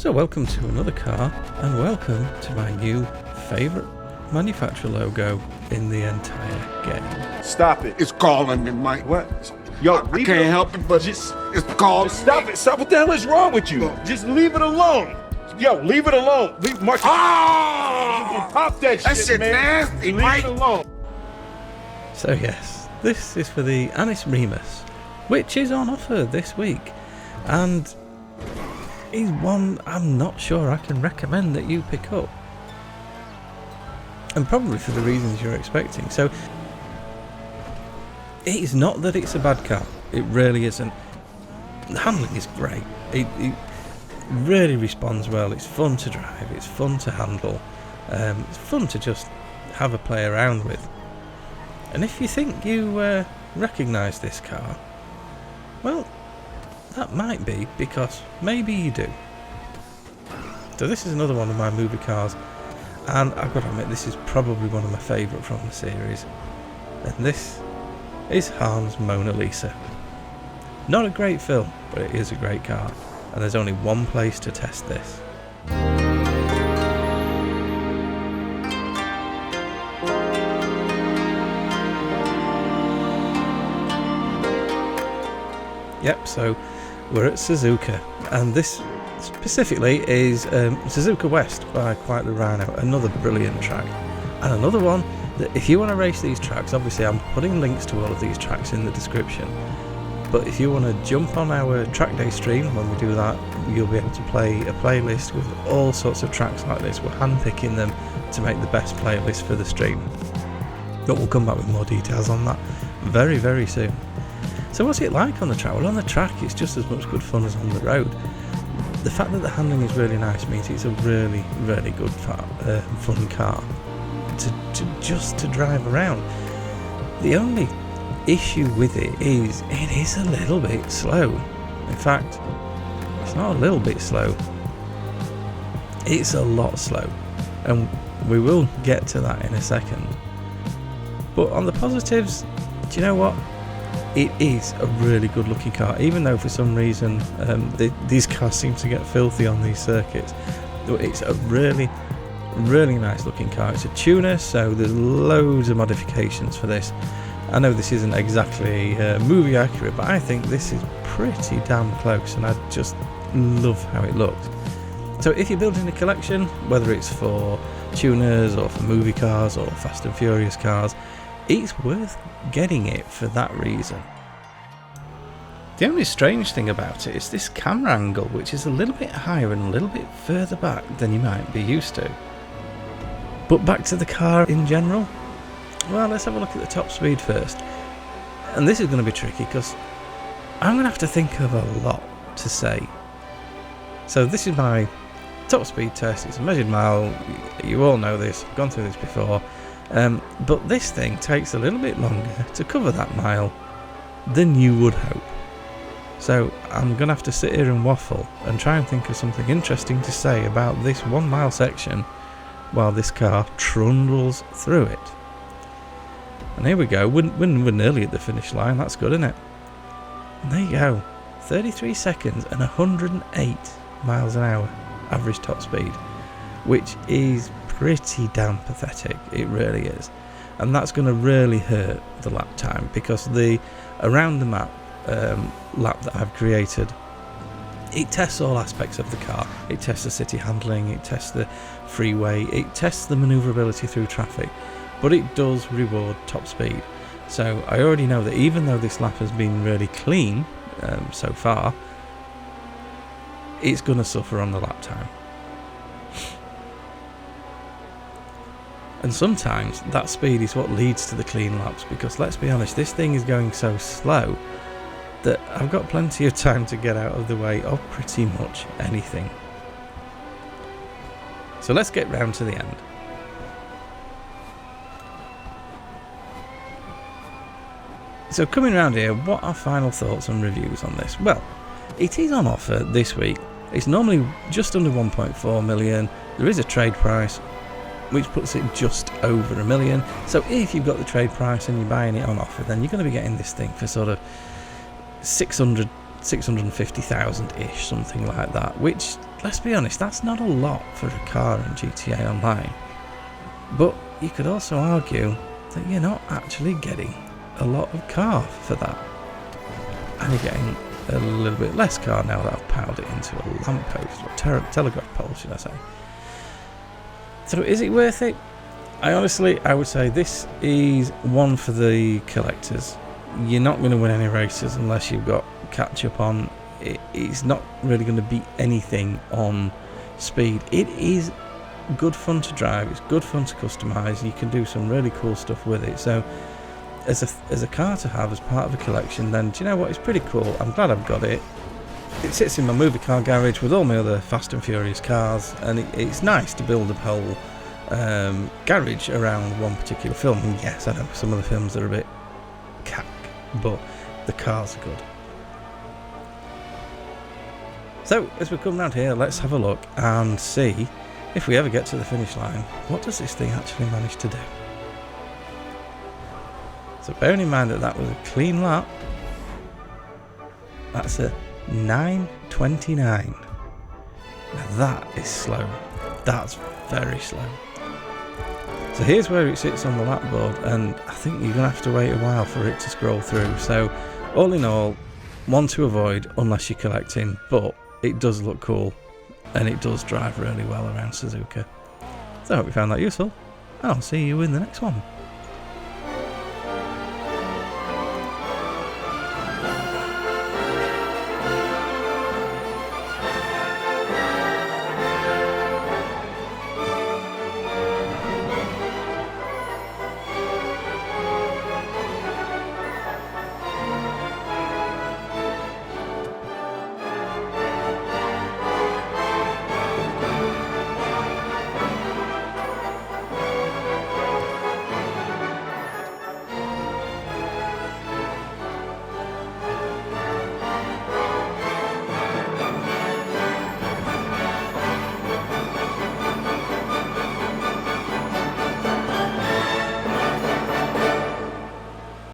So welcome to another car, and welcome to my new favourite manufacturer logo in the entire game. Stop it. It's calling me, Mike. What? Yo, I can't help it, but it's calling just stop me. it. Stop. What the hell is wrong with you? Just leave it alone. Yo, leave it alone. Leave Mark. Oh! Pop that shit, man. Nasty, Leave Mike. it alone. So yes, this is for the Annis Remus, which is on offer this week, and is one I'm not sure I can recommend that you pick up, and probably for the reasons you're expecting. So it's not that it's a bad car, it really isn't. The handling is great, it really responds well, it's fun to drive, it's fun to handle, it's fun to just have a play around with. And if you think you recognise this car, well, that might be because maybe you do. So this is another one of my movie cars, and I've got to admit this is probably one of my favourite from the series, and this is Ahhh's Mona Lisa. Not a great film, but it is a great car, and there's only one place to test this. Yep, so we're at Suzuka, and this specifically is Suzuka West by Quite the Rhino, another brilliant track, and another one that if you want to race these tracks, obviously I'm putting links to all of these tracks in the description, but if you want to jump on our track day stream, when we do that, you'll be able to play a playlist with all sorts of tracks like this. We're handpicking them to make the best playlist for the stream, but we'll come back with more details on that very, very soon. So what's it like on the track? Well, on the track it's just as much good fun as on the road. The fact that the handling is really nice means it's a really, really good fun car to drive around. The only issue with it is a little bit slow. In fact, it's not a little bit slow, it's a lot slow, and we will get to that in a second. But on the positives, do you know what? It is a really good looking car, even though for some reason these cars seem to get filthy on these circuits. It's a really, really nice looking car. It's a tuner, so there's loads of modifications for this. I know this isn't exactly movie accurate, but I think this is pretty damn close, and I just love how it looks. So if you're building a collection, whether it's for tuners or for movie cars or Fast and Furious cars, it's worth getting it for that reason. The only strange thing about it is this camera angle, which is a little bit higher and a little bit further back than you might be used to. But back to the car in general, well, let's have a look at the top speed first. And this is going to be tricky because I'm going to have to think of a lot to say. So this is my top speed test. It's a measured mile. You all know this, I've gone through this before. But this thing takes a little bit longer to cover that mile than you would hope. So I'm going to have to sit here and waffle and try and think of something interesting to say about this 1 mile section while this car trundles through it. And here we go, we're nearly at the finish line, that's good, isn't it? And there you go, 33 seconds and 108 miles an hour average top speed, which is pretty damn pathetic, it really is. And that's going to really hurt the lap time, because the around the map lap that I've created, it tests all aspects of the car. It tests the city handling, it tests the freeway, it tests the manoeuvrability through traffic, but it does reward top speed. So I already know that even though this lap has been really clean so far, it's going to suffer on the lap time. And sometimes that speed is what leads to the clean laps, because let's be honest, this thing is going so slow that I've got plenty of time to get out of the way of pretty much anything. So let's get round to the end. So coming round here, what are final thoughts and reviews on this? Well, it is on offer this week. It's normally just under 1.4 million. There is a trade price, which puts it just over $1 million. So if you've got the trade price and you're buying it on offer, then you're going to be getting this thing for sort of 650,000 ish, something like that, which let's be honest, that's not a lot for a car in GTA Online. But you could also argue that you're not actually getting a lot of car for that. And you're getting a little bit less car now that I've powered it into a lamppost, or telegraph pole, should I say. So is it worth it? I would say this is one for the collectors. You're not going to win any races unless you've got catch up on. It's not really going to beat anything on speed. It is good fun to drive, it's good fun to customise, you can do some really cool stuff with it. So as a car to have as part of a collection, then do you know what, it's pretty cool. I'm glad I've got it. It sits in my movie car garage with all my other Fast and Furious cars, and it's nice to build a whole garage around one particular film. And yes, I know some of the films are a bit cack, but the cars are good. So as we come round here, let's have a look and see if we ever get to the finish line, what does this thing actually manage to do? So bearing in mind that that was a clean lap, that's a 9:29. Now that is slow. That's very slow. So here's where it sits on the lap board, and I think you're going to have to wait a while for it to scroll through. So all in all, one to avoid unless you're collecting, but it does look cool. And it does drive really well around Suzuka. So I hope you found that useful, and I'll see you in the next one.